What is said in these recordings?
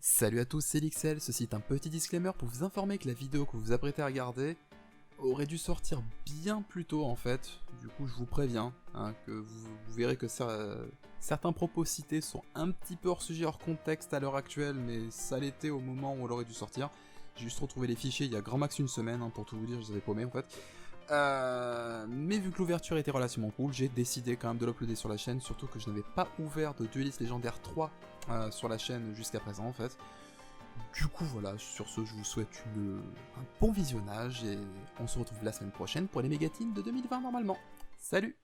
Salut à tous, c'est Lixel, ceci est un petit disclaimer pour vous informer que la vidéo que vous vous apprêtez à regarder aurait dû sortir bien plus tôt en fait, du coup je vous préviens, que vous verrez que certains propos cités sont un petit peu hors sujet, hors contexte à l'heure actuelle, mais ça l'était au moment où elle aurait dû sortir. J'ai juste retrouvé les fichiers il y a grand max une semaine, pour tout vous dire, je les avais paumés en fait. Mais vu que l'ouverture était relativement cool, j'ai décidé quand même de l'uploader sur la chaîne, surtout que je n'avais pas ouvert de Duelist Légendaire 3 sur la chaîne jusqu'à présent en fait. Du coup voilà, sur ce je vous souhaite un bon visionnage et on se retrouve la semaine prochaine pour les mégatines de 2020 normalement. Salut!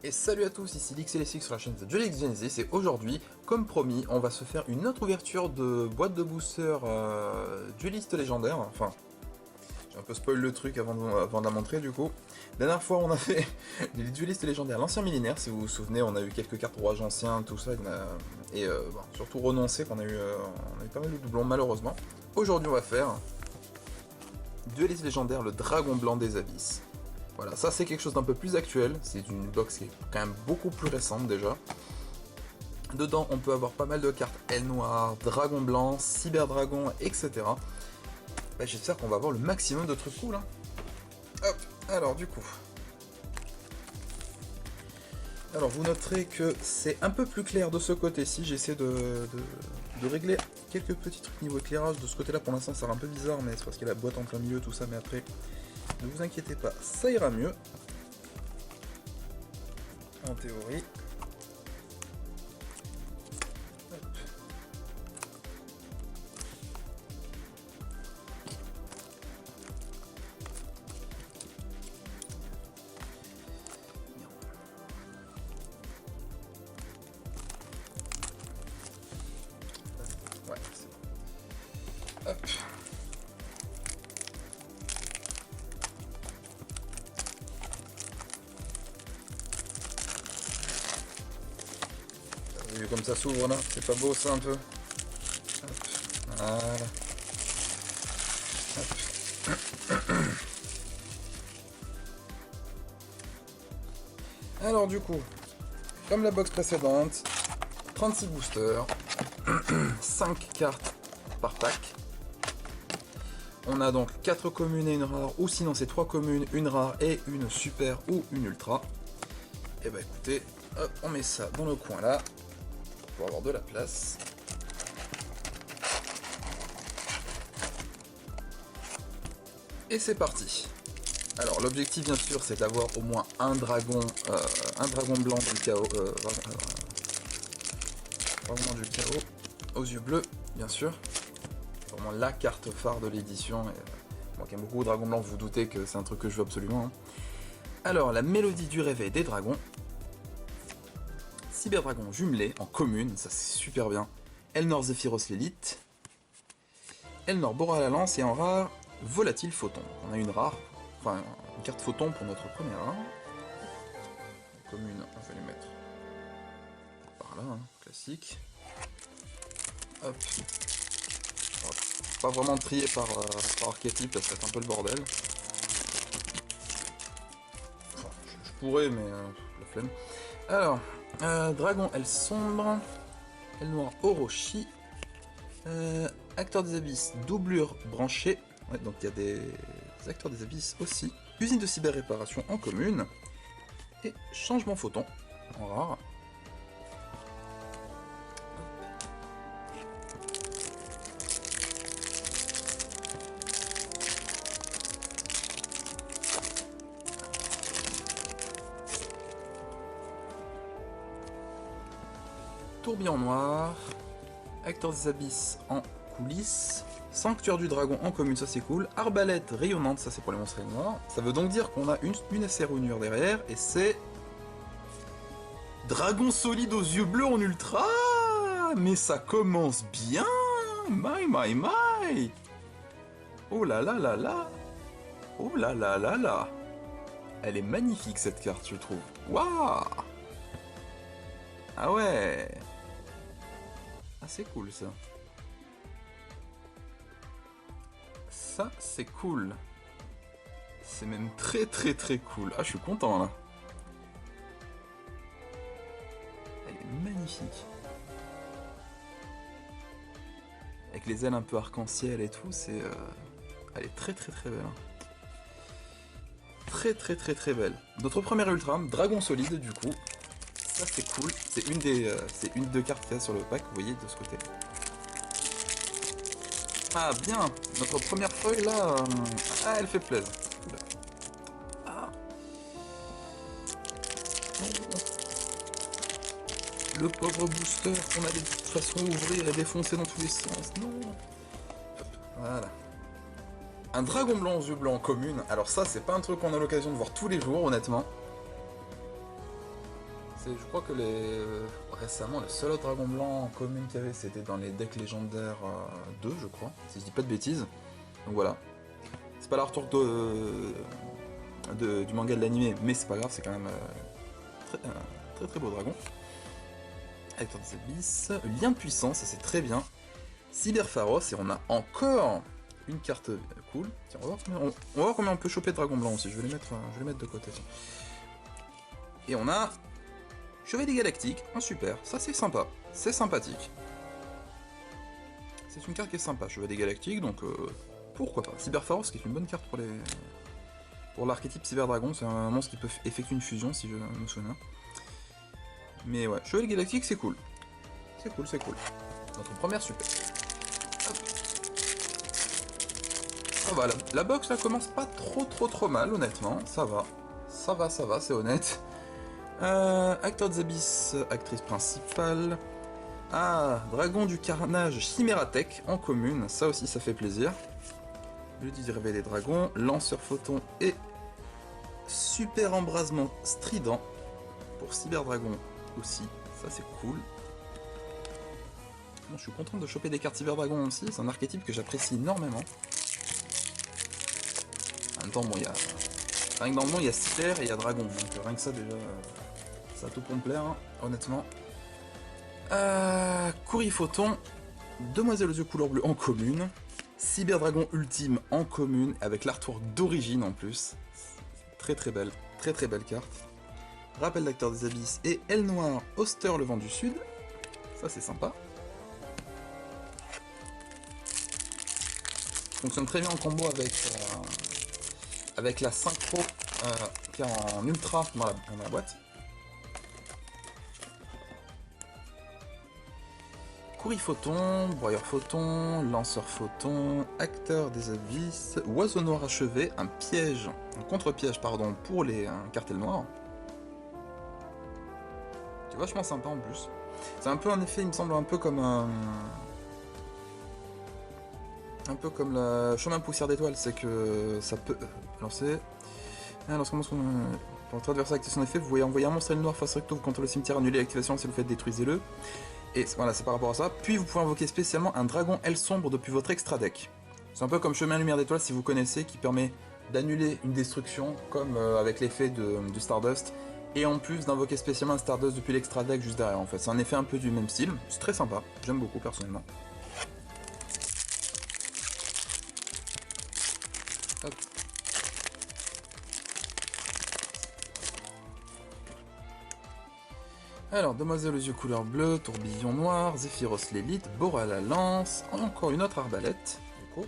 Et salut à tous, ici LixLSX sur la chaîne de Duelist Genesis, et aujourd'hui, comme promis, on va se faire une autre ouverture de boîte de booster Duelist légendaire. Enfin, j'ai un peu spoil le truc avant de la montrer du coup. La dernière fois, on a fait les Duelistes légendaires, l'ancien millénaire, si vous vous souvenez, on a eu quelques cartes rouages anciens, tout ça, et bon, surtout renoncé, qu'on a eu pas mal de doublons malheureusement. Aujourd'hui, on va faire Duelist légendaire, le dragon blanc des abysses. Voilà, ça c'est quelque chose d'un peu plus actuel, c'est une box qui est quand même beaucoup plus récente déjà. Dedans on peut avoir pas mal de cartes aile noire, dragon blanc, cyber dragon, etc. Bah, j'espère qu'on va avoir le maximum de trucs cool. Hop, alors du coup. Alors vous noterez que c'est un peu plus clair de ce côté-ci, j'essaie de régler quelques petits trucs niveau éclairage. De ce côté-là pour l'instant ça sera un peu bizarre, mais c'est parce qu'il y a la boîte en plein milieu, tout ça, mais après... Ne vous inquiétez pas, ça ira mieux. En théorie. Hop. Ouais, c'est bon. Hop. Vu comme ça s'ouvre là, c'est pas beau ça un peu. Hop. Voilà. Hop. Alors du coup, comme la box précédente, 36 boosters, 5 cartes par pack. On a donc 4 communes et une rare, ou sinon c'est 3 communes, une rare et une super ou une ultra. Et bah écoutez, hop, on met ça dans le coin là, pour avoir de la place. Et c'est parti. Alors l'objectif bien sûr c'est d'avoir au moins un dragon blanc du chaos, vraiment du chaos, aux yeux bleus bien sûr. Vraiment la carte phare de l'édition. Moi qui aime beaucoup Dragon Blanc, vous vous doutez que c'est un truc que je veux absolument. Alors la mélodie du réveil des dragons. Cyber Dragon jumelé en commune, ça c'est super bien. Elnor Zephyros l'élite. Elnor Boral la lance et en rare Volatile Photon. On a une rare, enfin une carte photon pour notre première rare. Commune, on va les mettre par là, classique. Hop. Alors, pas vraiment trié par archétype, ça va être un peu le bordel. Enfin, je pourrais, mais la flemme. Alors, dragon, elle sombre, elle noire, Orochi, acteur des abysses, doublure branchée, ouais, donc il y a des acteurs des abysses aussi, usine de cyber réparation en commune, et changement photon en rare. Tourbillon noir, acteur des abysses en coulisses, sanctuaire du dragon en commune, ça c'est cool, arbalète rayonnante, ça c'est pour les monstres noirs. Ça veut donc dire qu'on a une SR Unir derrière, et c'est... Dragon solide aux yeux bleus en ultra. Mais ça commence bien. My. Oh là là là là. Oh là là là là. Elle est magnifique cette carte, je trouve. Waouh. Ah ouais. Ah, c'est cool ça. Ça, c'est cool. C'est même très très très cool. Ah, je suis content là. Elle est magnifique. Avec les ailes un peu arc-en-ciel et tout, c'est... Elle est très très très belle. Hein. Très très très très belle. Notre première ultra, dragon solide du coup. Ça c'est cool. C'est une des cartes qu'il y a sur le pack, vous voyez de ce côté. Ah bien, notre première feuille là, ah elle fait plaisir. Ah. Le pauvre booster qu'on allait de toute façon ouvrir et défoncer dans tous les sens. Non. Voilà. Un dragon blanc aux yeux blancs en commune. Alors ça, c'est pas un truc qu'on a l'occasion de voir tous les jours, honnêtement. Je crois que récemment, le seul autre dragon blanc en commune qu'il y avait, c'était dans les decks légendaires 2, je crois, si je dis pas de bêtises. Donc voilà. C'est pas l'artwork du manga de l'animé, mais c'est pas grave, c'est quand même très très beau dragon. Avec des abysses, lien de puissance, ça c'est très bien. Cyberpharos, et on a encore une carte cool. Tiens, on va voir combien on peut choper de dragon blanc aussi, je vais les mettre de côté. Et on a Chevalier Galactique, un super, ça c'est sympa, c'est sympathique. C'est une carte qui est sympa, Chevalier Galactique, donc pourquoi pas. Cyberpharos qui est une bonne carte pour l'archétype Cyberdragon, c'est un monstre qui peut effectuer une fusion si je me souviens. Mais ouais, Chevalier Galactique c'est cool. C'est cool, c'est cool. Notre première super. Ça va, la box là commence pas trop mal honnêtement, ça va, c'est honnête. Acteur des abysses, actrice principale. Ah, Dragon du Carnage, Chimératech en commune, ça aussi ça fait plaisir. Le réveil des dragons, lanceur photon et super embrasement strident pour Cyberdragon aussi, ça c'est cool. Bon, je suis content de choper des cartes Cyberdragon aussi, c'est un archétype que j'apprécie énormément. En même temps, bon, rien que dans le monde, il y a Cyber et il y a Dragon, donc rien que ça déjà, ça a tout pour me plaire, hein, honnêtement. Courrier-photon, Demoiselle aux yeux couleur bleue en commune, Cyberdragon ultime en commune, avec l'artwork d'origine en plus. Très très belle carte. Rappel d'acteur des abysses et Aile Noire, Oster le vent du sud. Ça c'est sympa. Fonctionne très bien en combo avec la synchro qui est en ultra dans la boîte. Courrier-photon, broyeur-photon, lanceur-photon, acteur des abysses, oiseau noir achevé, un piège, un contre-piège pardon, pour les cartels noirs. C'est vachement sympa en plus. C'est un peu un effet, il me semble, un peu comme la chemin poussière d'étoile, c'est que ça peut lancer. Lorsqu'on pour traverser activer son effet, vous voyez envoyer un monstre noir face recto contre le cimetière, annuler l'activation si vous faites détruisez-le. Et voilà, c'est par rapport à ça. Puis vous pouvez invoquer spécialement un dragon aile sombre depuis votre extra deck. C'est un peu comme chemin lumière d'étoile si vous connaissez, qui permet d'annuler une destruction, comme avec l'effet du Stardust. Et en plus d'invoquer spécialement un Stardust depuis l'extra deck juste derrière en fait. C'est un effet un peu du même style. C'est très sympa, j'aime beaucoup personnellement. Hop. Alors, Demoiselle aux yeux couleur bleue, Tourbillon noir, Zephyros l'élite, Bora la lance, encore une autre arbalète, du coup.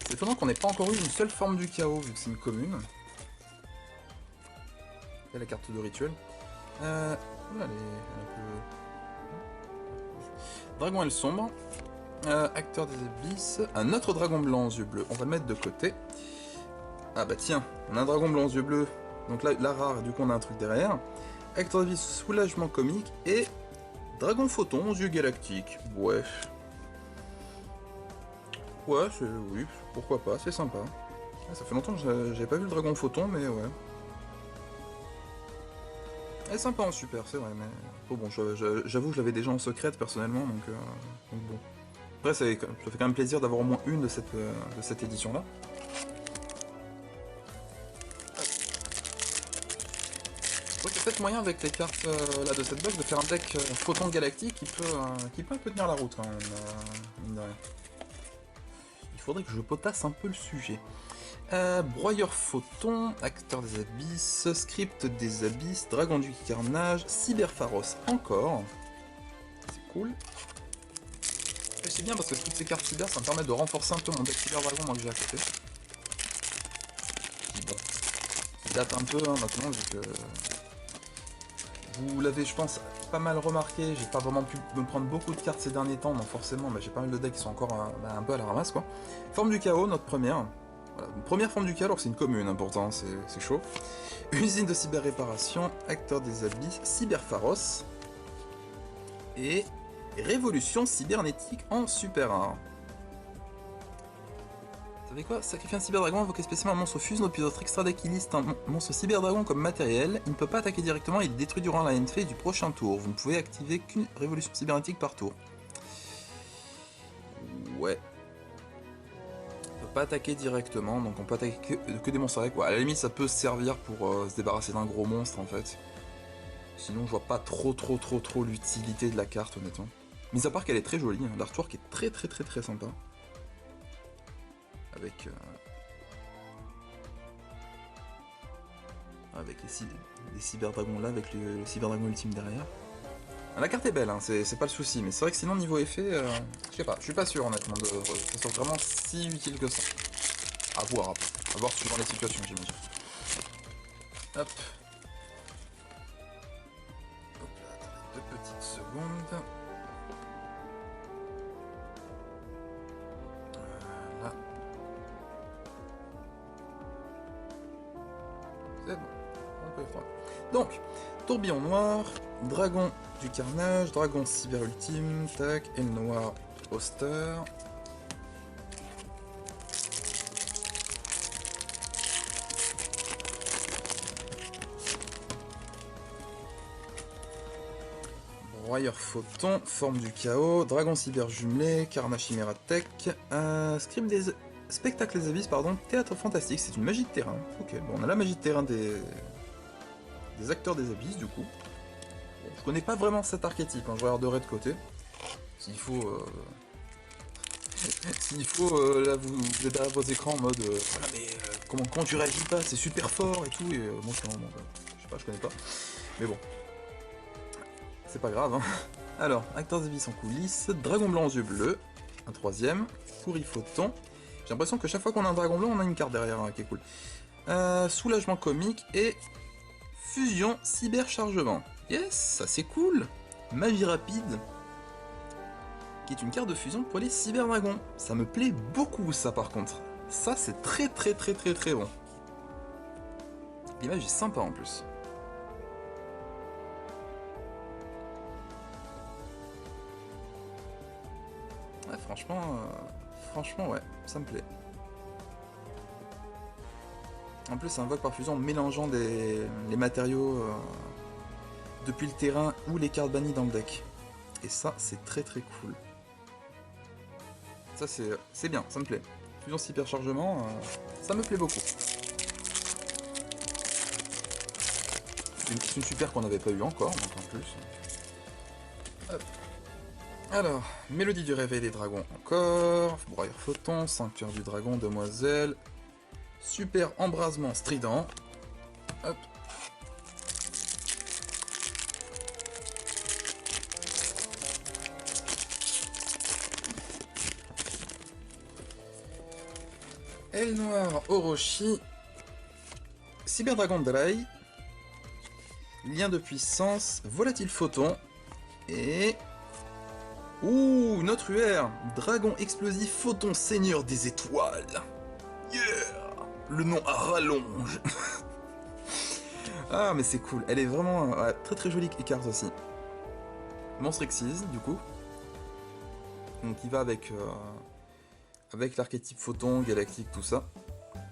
C'est étonnant qu'on n'ait pas encore eu une seule forme du chaos, vu que c'est une commune. Et la carte de rituel. Oula, elle est un peu... Dragon aile sombre, acteur des abysses, un autre dragon blanc aux yeux bleus, on va le mettre de côté. Ah bah tiens, on a un dragon blanc aux yeux bleus, donc là, la rare, du coup on a un truc derrière. Acteur de vie, soulagement comique, et dragon photon aux yeux galactiques. Ouais. Ouais, oui, pourquoi pas, c'est sympa. Ça fait longtemps que j'avais pas vu le dragon photon, mais ouais. Elle est sympa en super, c'est vrai, mais... Oh bon, j'avoue que je l'avais déjà en secrète, personnellement, donc bon. Après, ça fait quand même plaisir d'avoir au moins une de cette édition-là. qu'il y a peut-être moyen avec les cartes là, de cette box de faire un deck Photon Galactique qui peut un peu tenir la route quand même, mine de rien. Il faudrait que je potasse un peu le sujet. Broyeur Photon, Acteur des Abysses, Script des Abysses, Dragon du Carnage, Cyberpharos encore. C'est cool. Et c'est bien parce que toutes ces cartes cyber, ça me permet de renforcer un peu mon deck Cyber Dragon moi que j'ai à côté. Qui bon, qui date un peu hein, maintenant vu que... Vous l'avez je pense pas mal remarqué, j'ai pas vraiment pu me prendre beaucoup de cartes ces derniers temps, donc forcément j'ai pas mal de decks qui sont encore un peu à la ramasse quoi. Forme du chaos, notre première. Voilà, une première forme du chaos alors que c'est une commune hein, pourtant, c'est chaud. Usine de cyber réparation, Acteur des Abysses, Cyberpharos. Et Révolution cybernétique en super rare. Vous savez quoi? Sacrifier un cyberdragon, invoquer spécialement un monstre fusion, puis votre extra deck liste un monstre cyberdragon comme matériel. Il ne peut pas attaquer directement, il détruit durant la end phase du prochain tour. Vous ne pouvez activer qu'une révolution cybernétique par tour. Ouais. On peut pas attaquer directement, donc on peut attaquer que des monstres avec. Ouais, à la limite, ça peut servir pour se débarrasser d'un gros monstre en fait. Sinon, je vois pas trop l'utilité de la carte, honnêtement. Mis à part qu'elle est très jolie, hein. L'artwork est très sympa. Avec les cyberdragons là, avec le cyberdragon ultime derrière. La carte est belle, hein, c'est pas le souci, mais c'est vrai que sinon niveau effet, je sais pas, je suis pas sûr honnêtement que ça soit vraiment si utile que ça. À voir suivant les situations, j'imagine. Hop. Hop là, attendez 2 petites secondes. Voilà. C'est bon, on peut y faire. Donc, tourbillon noir, dragon du carnage, dragon cyber ultime, tac, aile noire, Oster. Broyeur Photon, forme du chaos, dragon cyber jumelé, carnage chimera tech, script des spectacles des abysses, pardon, théâtre fantastique, c'est une magie de terrain. Ok, bon, on a la magie de terrain des acteurs des abysses du coup. Bon, je connais pas vraiment cet archétype, hein, je regarderai de côté. S'il faut... là vous êtes derrière vos écrans en mode voilà mais comment tu réagis pas, c'est super fort et tout, et moi c'est vraiment... je sais pas, je connais pas. Mais bon. C'est pas grave, hein. Alors, acteurs des abysses en coulisses, dragon blanc aux yeux bleus, un troisième, Courri Photon. J'ai l'impression que chaque fois qu'on a un dragon blanc, on a une carte derrière, hein, qui est cool. Soulagement comique et fusion cyberchargement. Yes, ça c'est cool. Magie rapide, qui est une carte de fusion pour les cyberdragons. Ça me plaît beaucoup ça par contre. Ça c'est très bon. L'image est sympa en plus. Ouais, franchement ouais, ça me plaît. En plus, c'est un invoque par fusion mélangeant les matériaux depuis le terrain ou les cartes bannies dans le deck. Et ça, c'est très cool. Ça, c'est bien, ça me plaît. Fusion cyberchargement, ça me plaît beaucoup. C'est une super qu'on n'avait pas eu encore, donc en plus. Hop. Alors, Mélodie du réveil des dragons encore, Broyeur Photon, Sanctuaire du dragon, Demoiselle, super embrasement strident, hop. Aile noire Orochi, Cyberdragon Dry, Lien de puissance, Volatile Photon, et... Ouh, notre UR, Dragon explosif Photon Seigneur des étoiles. Yeah, le nom à rallonge. Ah mais c'est cool, elle est vraiment ouais, très jolie carte aussi. Monstre Exise du coup. Donc il va avec l'archétype Photon, galactique, tout ça.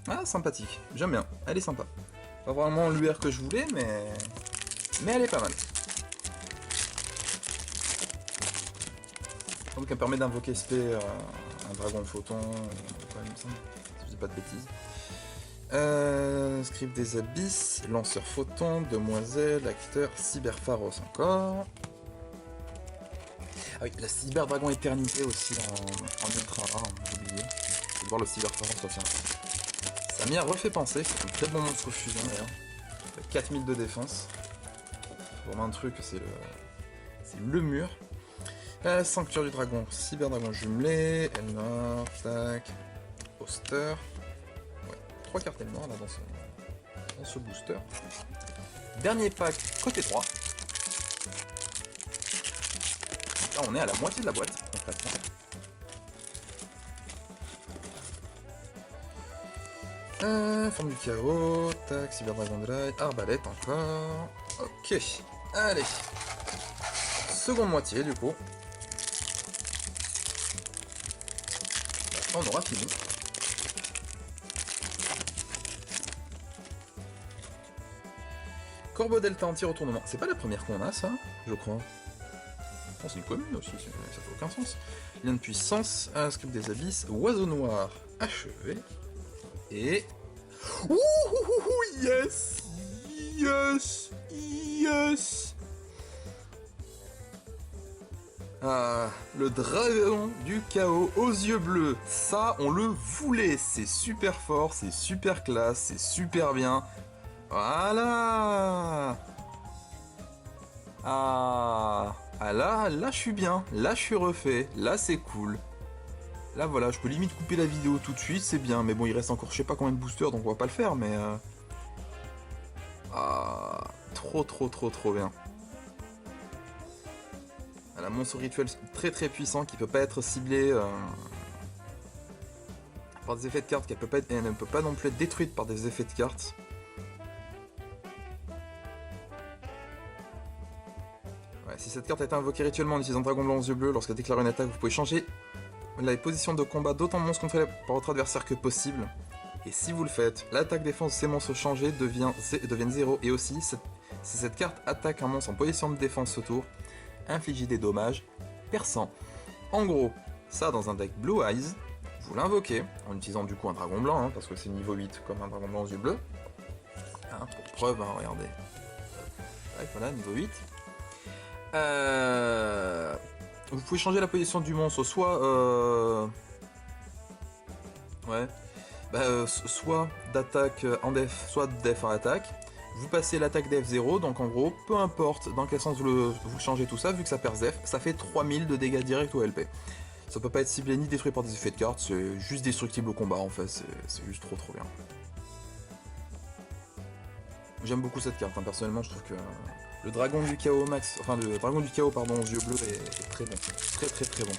Ah sympathique, j'aime bien, elle est sympa. Pas vraiment l'UR que je voulais mais elle est pas mal. Donc elle permet d'invoquer SP un dragon photon, quand même ça, si je dis pas de bêtises. Script des abysses, lanceur photon, demoiselle, acteur, cyberpharos encore. Ah oui, la cyberdragon éternité aussi en ultra rare, j'ai oublié. Faut voir le cyberpharos, tiens. Ça m'y a refait penser, c'est un très bon monstre fusion d'ailleurs. 4000 de défense. Vraiment un truc, c'est le mur. Sanctuaire du dragon, cyberdragon jumelé, Elnor, tac, poster. Ouais, 3 cartes Elnor là dans ce booster. Dernier pack côté 3. Là on est à la moitié de la boîte, concrètement. Forme du chaos, tac, cyberdragon de light, arbalète encore. Ok, allez. Seconde moitié du coup. On aura fini. Corbeau Delta en tir retournement. C'est pas la première qu'on a ça, je crois. Oh, c'est une commune aussi, ça fait aucun sens. Lien de puissance, script des abysses, oiseau noir achevé. Et... Ouh, yes! Yes! Yes! Ah, le dragon du chaos aux yeux bleus. Ça, on le voulait. C'est super fort, c'est super classe, c'est super bien. Voilà! Ah là, je suis bien. Là, je suis refait. Là, c'est cool. Là, voilà, je peux limite couper la vidéo tout de suite, c'est bien. Mais bon, il reste encore je sais pas combien de boosters, donc on va pas le faire, mais... Ah, trop bien. Un monstre rituel très puissant qui peut pas être ciblé par des effets de cartes, elle ne peut pas non plus être détruite par des effets de cartes. Ouais, si cette carte est invoquée rituellement en utilisant Dragon Blanc aux yeux bleus, lorsqu'elle déclare une attaque, vous pouvez changer la position de combat d'autant de monstres contrôlés par votre adversaire que possible. Et si vous le faites, l'attaque défense de ces monstres changés deviennent 0. Et aussi, si cette carte attaque un monstre en position de défense ce tour, infligez des dommages perçants. En gros, ça dans un deck Blue Eyes, vous l'invoquez en utilisant du coup un dragon blanc, hein, parce que c'est niveau 8 comme un dragon blanc aux yeux bleus. Hein, pour preuve, hein, regardez. Ouais, voilà, niveau 8. Vous pouvez changer la position du monstre, soit... Ouais. Soit d'attaque en def, soit de def en attaque. Vous passez l'attaque def 0, donc en gros, peu importe dans quel sens vous changez tout ça, vu que ça perd def, ça fait 3000 de dégâts directs au LP. Ça peut pas être ciblé ni détruit par des effets de cartes, c'est juste destructible au combat en fait, c'est juste trop bien. J'aime beaucoup cette carte, hein. Personnellement je trouve que le dragon du chaos max, enfin le dragon du chaos pardon aux yeux bleus est très bon, très bon.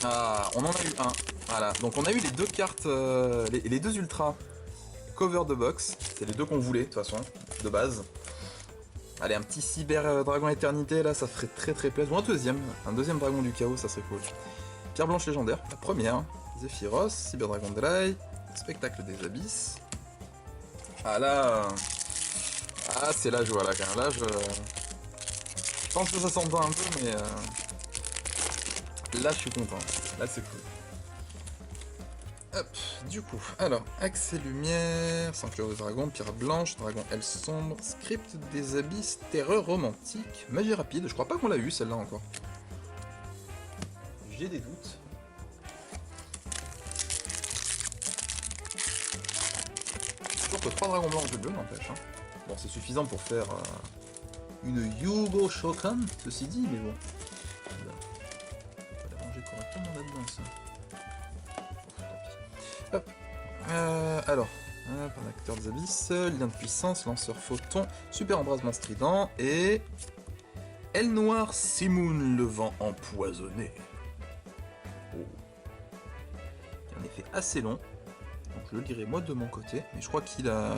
Ah, on en a eu un, voilà, donc on a eu les deux cartes, les deux ultras cover de box, c'est les deux qu'on voulait de toute façon, de base. Allez, un petit cyber dragon éternité là, ça ferait très plaisir. Ou un deuxième dragon du chaos, ça serait cool. Pierre blanche légendaire, la première. Zephyros, cyber dragon de l'ail, spectacle des abysses. Ah là, ah c'est la joie là quand même. Là je pense que ça s'entend un peu, mais là je suis content. Là c'est cool. Hop, du coup, alors, accès lumière, sanctuaire de dragon, pierre blanche, dragon aile sombre, script des abysses, terreur romantique, magie rapide, je crois pas qu'on l'a eu celle-là encore. J'ai des doutes. Toujours que 3 dragons blancs de bleu n'empêche. Hein. Bon, c'est suffisant pour faire une Yugo Shokan, ceci dit, mais bon. On va les ranger correctement là-dedans, ça. Hop. Alors, un acteur des abysses, lien de puissance, lanceur photon, super embrasement strident et aile noire Simoun, le vent empoisonné. Oh. Un effet assez long, donc je le lirai moi de mon côté, mais je crois qu'il a...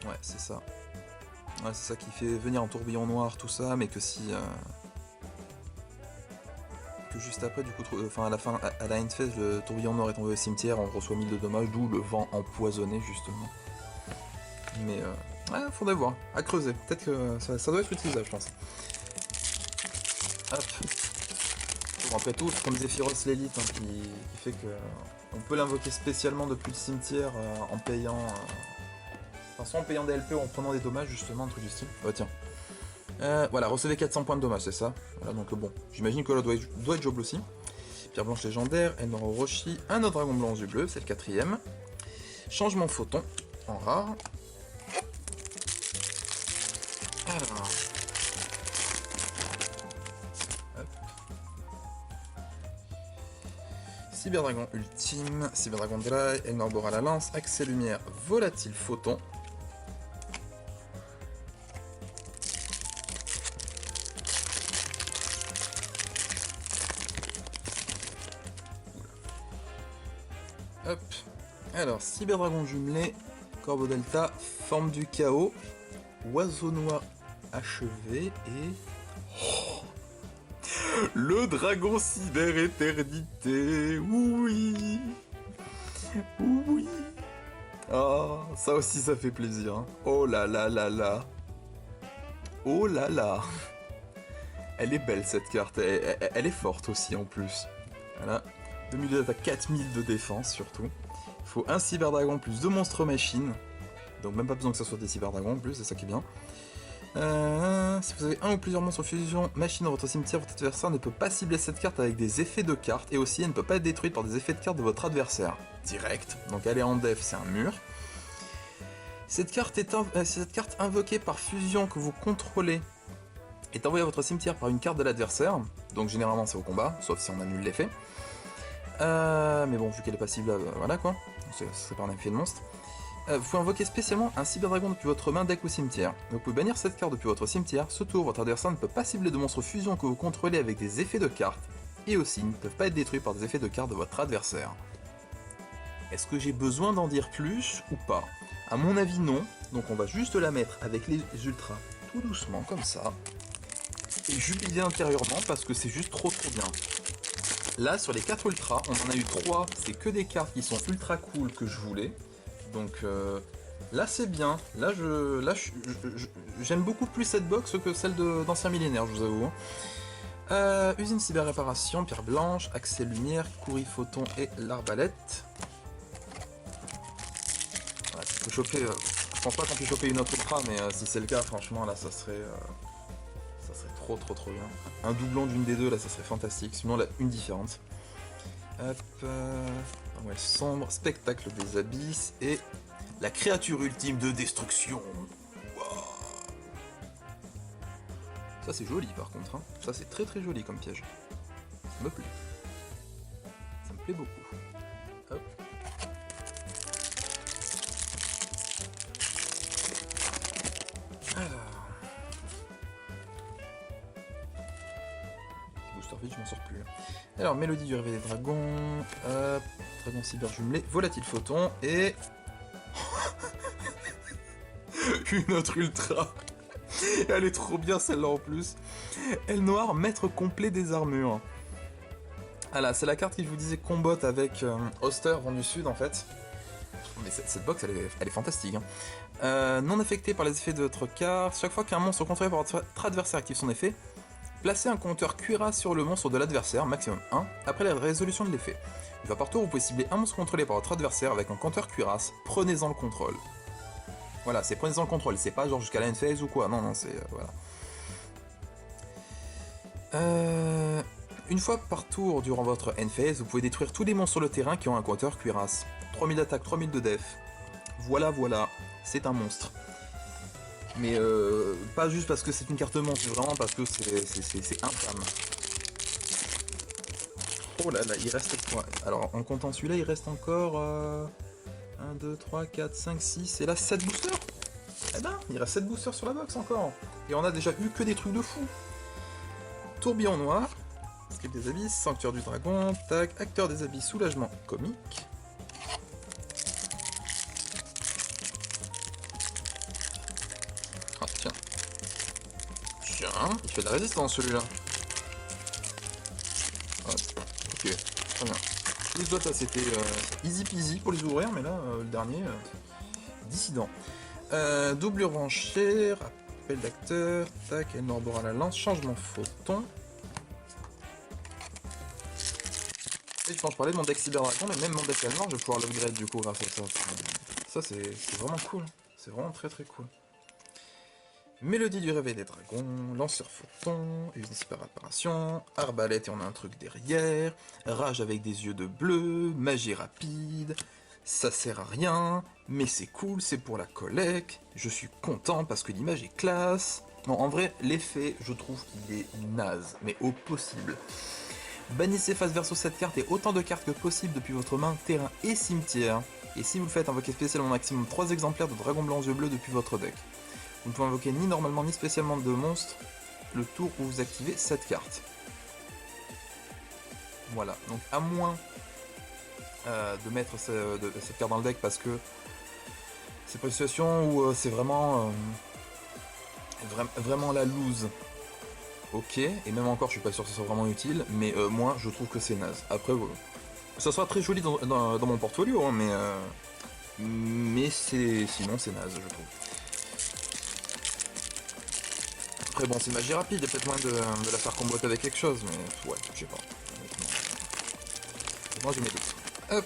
Ouais, c'est ça. Ouais, c'est ça qui fait venir un tourbillon noir, tout ça, mais que si... juste après, du coup, enfin à la fin, à la end phase, le tourbillon noir est tombé au cimetière, on reçoit 1000 de dommages, d'où le vent empoisonné, justement. Mais, ouais, faudrait voir, à creuser. Peut-être que ça doit être utilisable, je pense. Hop. Bon, après tout, c'est comme Zephyros l'élite hein, qui fait que on peut l'invoquer spécialement depuis le cimetière en payant... Enfin, soit en payant des LP ou en prenant des dommages, justement, un truc du style. Bah tiens. Voilà, recevez 400 points de dommages, c'est ça. Voilà, donc bon, j'imagine que là doit être jouable aussi. Pierre blanche légendaire, Elnor Orochi, un autre dragon blanc aux yeux bleus, c'est le 4ème. Changement photon, en rare. Alors... Hop. Cyberdragon ultime, Cyberdragon Dry, Elnor Bora la lance, accès lumière, volatile photon. Hop. Alors, Cyberdragon jumelé, Corbeau Delta, forme du chaos, Oiseau noir achevé et... Oh, le dragon cyber éternité, oui. Oui. Ah, ça aussi ça fait plaisir. Hein. Oh là là là là. Oh là là. Elle est belle cette carte, elle est forte aussi en plus. Voilà. 2000 d'attaque, 4000 de défense surtout. Il faut un cyberdragon plus 2 monstres machines. Donc même pas besoin que ce soit des cyberdragons en plus, c'est ça qui est bien. Si vous avez un ou plusieurs monstres fusion machine dans votre cimetière, votre adversaire ne peut pas cibler cette carte avec des effets de cartes. Et aussi elle ne peut pas être détruite par des effets de cartes de votre adversaire. Direct. Donc elle est en def, c'est un mur. Cette carte invoquée par fusion que vous contrôlez est envoyée à votre cimetière par une carte de l'adversaire. Donc généralement c'est au combat, sauf si on annule l'effet. Mais bon, vu qu'elle est passive là, voilà quoi. C'est pas un effet de monstre. Vous pouvez invoquer spécialement un cyberdragon depuis votre main, deck ou cimetière. Vous pouvez bannir cette carte depuis votre cimetière. Ce tour, votre adversaire ne peut pas cibler de monstres fusion que vous contrôlez avec des effets de cartes. Et aussi, ils ne peuvent pas être détruits par des effets de cartes de votre adversaire. Est-ce que j'ai besoin d'en dire plus ou pas? À mon avis, non. Donc on va juste la mettre avec les ultras tout doucement, comme ça. Et jubiler intérieurement parce que c'est juste trop bien. Là, sur les 4 ultras, on en a eu 3. C'est que des cartes qui sont ultra cool que je voulais. Donc là, c'est bien. Là, j'aime beaucoup plus cette box que celle d'Ancien Millénaire, je vous avoue. Usine cyber réparation, pierre blanche, accès lumière, courri photon et l'arbalète. Voilà, tu peux choper. Je pense pas qu'on puisse choper une autre ultra, mais si c'est le cas, franchement, là, ça serait trop bien. Un doublon d'une des deux, là, ça serait fantastique. Sinon, là, une différente. Hop. Ouais, sombre, spectacle des abysses et la créature ultime de destruction. Wow. Ça, c'est joli, par contre. Hein. Ça, c'est très joli comme piège. Ça me plaît. Ça me plaît beaucoup. Hop. Alors. Booster vite, je m'en sors plus. Alors, Mélodie du réveil des dragons, dragon cyber jumelé, volatile photon et... une autre ultra. Elle est trop bien celle-là en plus. Elle noire, maître complet des armures. Voilà, c'est la carte qui je vous disais combotte avec Oster, vent du sud en fait. Mais cette box, elle est fantastique. Hein. Non affectée par les effets de votre carte, chaque fois qu'un monstre contrôlé par votre adversaire active son effet, placez un compteur cuirasse sur le monstre de l'adversaire, maximum 1, après la résolution de l'effet. Une fois par tour, vous pouvez cibler un monstre contrôlé par votre adversaire avec un compteur cuirasse, prenez-en le contrôle. Voilà, c'est prenez-en le contrôle, c'est pas genre jusqu'à la end phase ou quoi, non, c'est... voilà. Une fois par tour durant votre end phase, vous pouvez détruire tous les monstres sur le terrain qui ont un compteur cuirasse. 3000 d'attaque, 3000 de def. Voilà, c'est un monstre. Mais pas juste parce que c'est une carte monstre, c'est vraiment parce que c'est infâme. Oh là là, il reste quoi? Alors en comptant celui-là, il reste encore 1, 2, 3, 4, 5, 6, et là 7 boosters. Eh ben, il reste 7 boosters sur la box encore. Et on a déjà eu que des trucs de fou. Tourbillon noir, script des abysses, sanctuaire du dragon, tac, acteur des abysses, soulagement comique. Ah tiens. Tiens, il fait de la résistance celui-là. Ok, très bien. Les autres là c'était easy peasy pour les ouvrir, mais là le dernier, dissident. Doublure branchée, rappel d'acteur, tac, Elnor Bora la lance, changement photon. Et quand je parlais de mon deck Cyber Dragon, mais même mon deck Elnoir, je vais pouvoir l'upgrade du coup grâce à ça. Ça c'est vraiment cool. C'est vraiment très très cool. Mélodie du réveil des dragons, lanceur photon, usine super réparation, arbalète et on a un truc derrière, rage avec des yeux de bleu, magie rapide, ça sert à rien, mais c'est cool, c'est pour la collecte, je suis content parce que l'image est classe. Non, en vrai, l'effet, je trouve qu'il est naze, mais au possible. Bannissez face verso cette carte et autant de cartes que possible depuis votre main, terrain et cimetière. Et si vous le faites, invoquez spécialement maximum 3 exemplaires de dragon blanc aux yeux bleus depuis votre deck. Vous ne pouvez invoquer ni normalement ni spécialement de monstres le tour où vous activez cette carte. Voilà, donc à moins de mettre cette carte dans le deck parce que c'est pas une situation où c'est vraiment la lose. Ok, et même encore je suis pas sûr que ce soit vraiment utile, mais moi je trouve que c'est naze. Après, ça sera très joli dans mon portfolio, hein, mais sinon c'est naze je trouve. Après bon, c'est magie rapide, il y a peut-être moyen de la faire comboter avec quelque chose, mais ouais, je sais pas. Moi je mets doutes. Hop,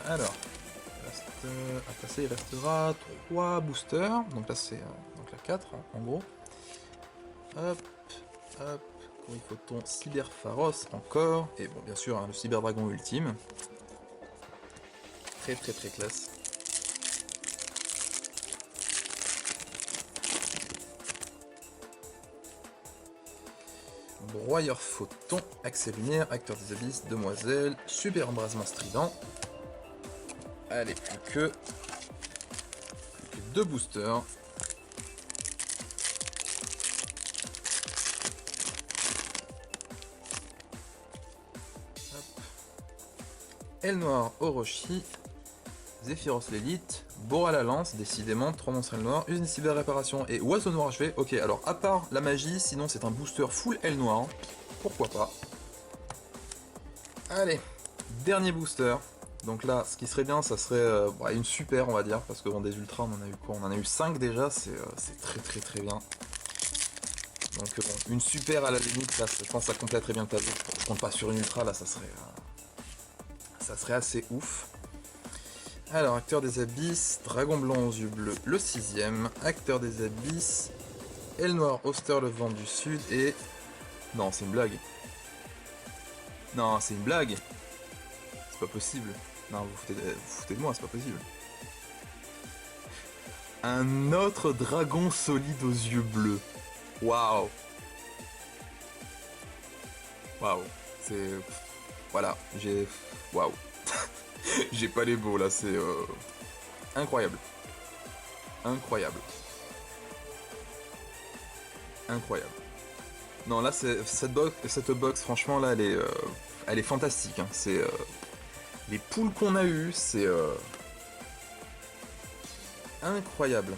alors, après ça il restera 3 boosters, donc là c'est donc la 4 en gros. Hop, hop, il faut ton Cyber Pharos encore, et bon bien sûr hein, le Cyber Dragon ultime. Très très très classe. Broyeur photon, accès lumière, acteur des abysses, demoiselle, super embrasement strident. Allez, plus que 2 boosters. Hop. Elnoir Orochi, Zephyros l'élite, Bora la lance, décidément 3 monstres Elnoir, usine cyber réparation et oiseau noir je vais. Ok, alors à part la magie, sinon c'est un booster full Elnoir. Pourquoi pas. Allez, dernier booster. Donc là, ce qui serait bien, ça serait une super, on va dire, parce que bon, des ultras, on en a eu quoi? On en a eu 5 déjà, c'est très très très bien. Donc bon, une super à la limite, là, je pense que ça compléterait bien le tableau. Je compte pas sur une ultra, là, ça serait assez ouf. Alors, acteur des abysses, dragon blanc aux yeux bleus, le 6ème, acteur des abysses, Elnoir Auster, le vent du sud, et... Non, c'est une blague. Non, c'est une blague. C'est pas possible. Non, vous foutez de moi, c'est pas possible. Un autre dragon solide aux yeux bleus. Waouh. Waouh. C'est... Voilà, j'ai... Waouh. J'ai pas les mots là, c'est... Incroyable. Incroyable. Incroyable. Non, là, cette box, franchement, là, elle est fantastique. Hein. C'est... les poules qu'on a eues, c'est... incroyable.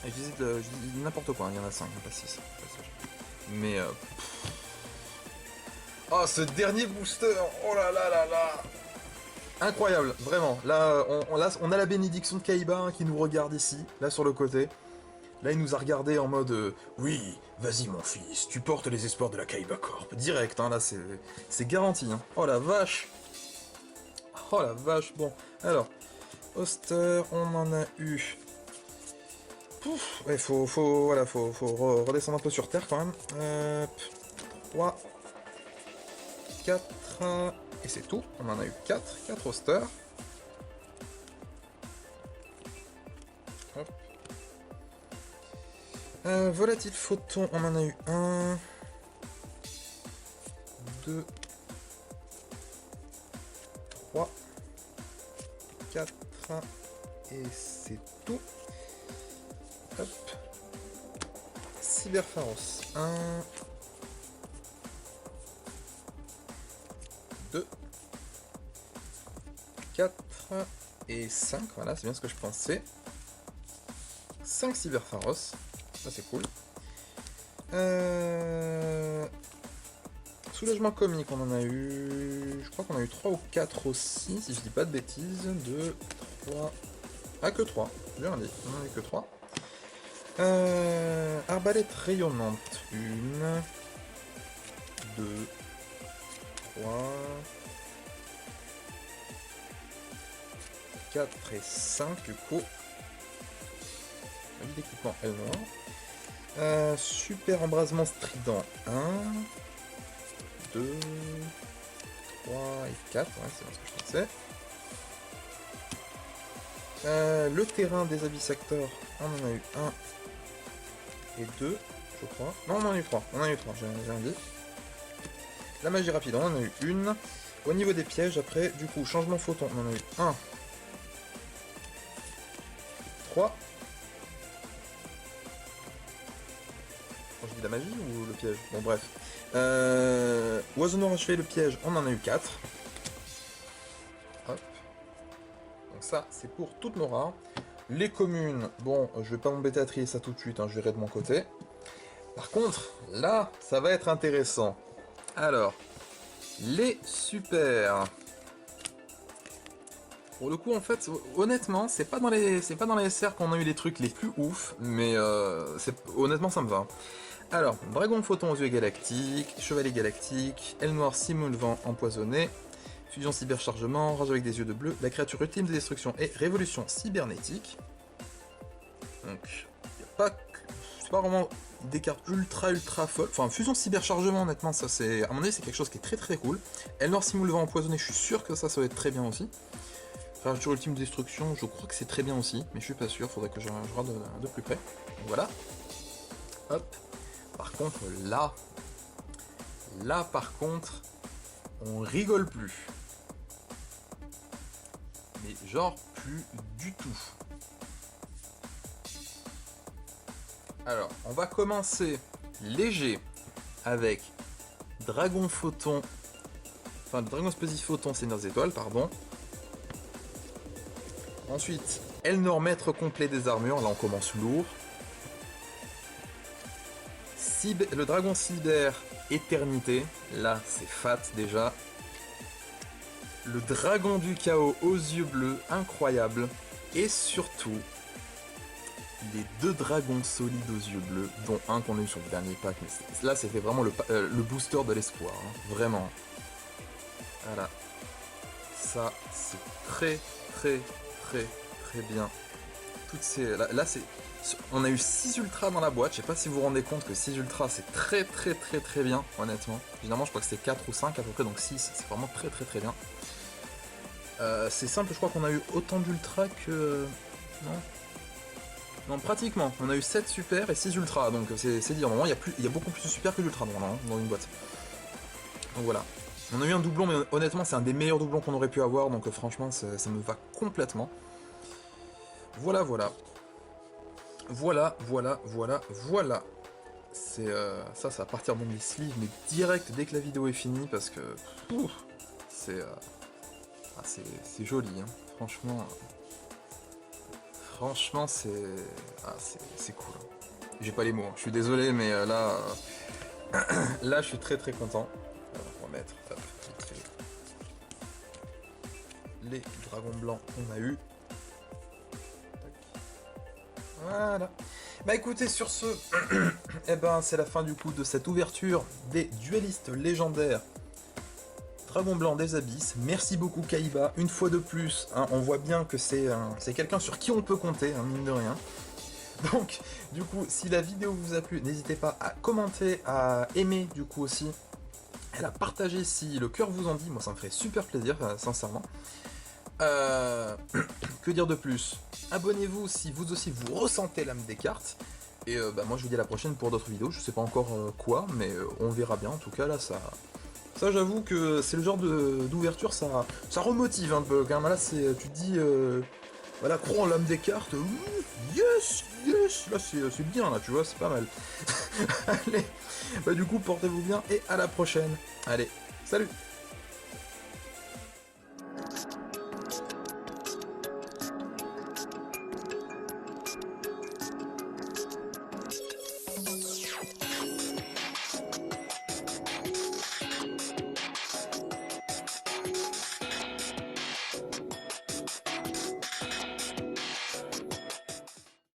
Et je dis n'importe quoi, il y en a 5, pas 6. Mais... Oh, ce dernier booster. Oh là là là là. Incroyable, vraiment. Là, on a la bénédiction de Kaiba hein, qui nous regarde ici, là sur le côté. Là, il nous a regardé en mode oui, vas-y mon fils, tu portes les espoirs de la Kaiba Corp. Direct, hein, là, c'est garanti. Hein. Oh la vache. Oh la vache, bon. Alors, Auster, on en a eu... Pouf, ouais, faut redescendre un peu sur Terre quand même. 3... 4, et c'est tout, on en a eu 4 Auster. Volatile photon, on en a eu 1, 2, 3, 4, et c'est tout. Hop. Cyber Pharos, 1, 2, 4 et 5, voilà, c'est bien ce que je pensais. 5 Cyber Pharos, ça c'est cool. Soulagement comique, on en a eu... Je crois qu'on a eu 3 ou 4 aussi, si je dis pas de bêtises. 2, 3... Ah, que 3, j'ai rien dit, on en a eu que 3. Arbalète rayonnante, 1, 2, 3, 4 et 5 du coup. Magie d'équipement elle noire. Super embrasement strident 1, 2, 3 et 4, ouais, c'est ce que je pensais. Le terrain des abyssactors, on en a eu 1 et 2, je crois. Non, on en a eu 3, j'ai rien dit. La magie rapide, on en a eu une. Au niveau des pièges, après, du coup, changement photon, on en a eu 1, 3. Je dis la magie ou le piège? Bon, bref. Oiseau noir achevé, le piège, on en a eu 4. Hop. Donc ça, c'est pour toutes nos rares. Les communes, bon, je vais pas m'embêter à trier ça tout de suite, hein, je verrai de mon côté. Par contre, là, ça va être intéressant. Alors, les super. Pour le coup, en fait, honnêtement, c'est pas dans les SR qu'on a eu les trucs les plus ouf, mais honnêtement, ça me va. Alors, dragon photon aux yeux galactiques, chevalier galactique, aile noire simulvent empoisonné, fusion cyberchargement, rage avec des yeux de bleu, la créature ultime de destruction et révolution cybernétique. Donc, c'est pas vraiment des cartes ultra folles. Enfin, fusion cyberchargement, honnêtement, ça c'est, à mon avis, c'est quelque chose qui est très cool. Aile noire simulvent empoisonné, je suis sûr que ça va être très bien aussi. Créature ultime de destruction, je crois que c'est très bien aussi, mais je suis pas sûr, faudrait que je regarde de plus près. Donc, voilà. Hop. Par contre, là, par contre, on rigole plus. Mais genre plus du tout. Alors, on va commencer léger avec Dragon Photon, enfin Dragon Explosif Photon Seigneur des Étoiles, pardon. Ensuite, Elnor Maître complet des armures, là on commence lourd. Le dragon cyber éternité, là c'est fat déjà. Le dragon du chaos aux yeux bleus, incroyable. Et surtout, les 2 dragons solides aux yeux bleus, dont un qu'on a eu sur le dernier pack. Mais là c'était vraiment le booster de l'espoir, hein, vraiment. Voilà. Ça c'est très bien. Toutes ces... Là c'est... On a eu 6 ultras dans la boîte, je sais pas si vous vous rendez compte que 6 ultras c'est très bien, honnêtement. Évidemment je crois que c'est 4 ou 5 à peu près, donc 6 c'est vraiment très bien. C'est simple, je crois qu'on a eu autant d'ultras que... Non, pratiquement, on a eu 7 super et 6 ultras, donc c'est dire, normalement il y a beaucoup plus de super que d'ultras dans une boîte. Donc voilà. On a eu un doublon, mais honnêtement c'est un des meilleurs doublons qu'on aurait pu avoir, donc franchement ça me va complètement. Voilà. C'est ça va partir dans les sleeves, mais direct dès que la vidéo est finie, parce que c'est joli, hein. Franchement c'est cool. J'ai pas les mots, je suis désolé, mais là là je suis très content. Alors, on va mettre les dragons blancs qu'on a eu. Voilà. Bah écoutez, sur ce, eh ben c'est la fin du coup de cette ouverture des duellistes légendaires Dragon Blanc des Abysses. Merci beaucoup Kaiba, une fois de plus, hein, on voit bien que c'est quelqu'un sur qui on peut compter, hein, mine de rien. Donc, du coup, si la vidéo vous a plu, n'hésitez pas à commenter, à aimer du coup aussi, et à partager si le cœur vous en dit, moi ça me ferait super plaisir, sincèrement. Que dire de plus? Abonnez-vous si vous aussi vous ressentez l'âme des cartes. Et moi je vous dis à la prochaine pour d'autres vidéos. Je sais pas encore quoi, mais on verra bien. En tout cas là ça j'avoue que c'est le genre d'ouverture, ça remotive un peu. Quand même, là tu te dis voilà, crois en l'âme des cartes. Yes. Là c'est bien là, tu vois, c'est pas mal. Allez, du coup portez-vous bien et à la prochaine. Allez, salut.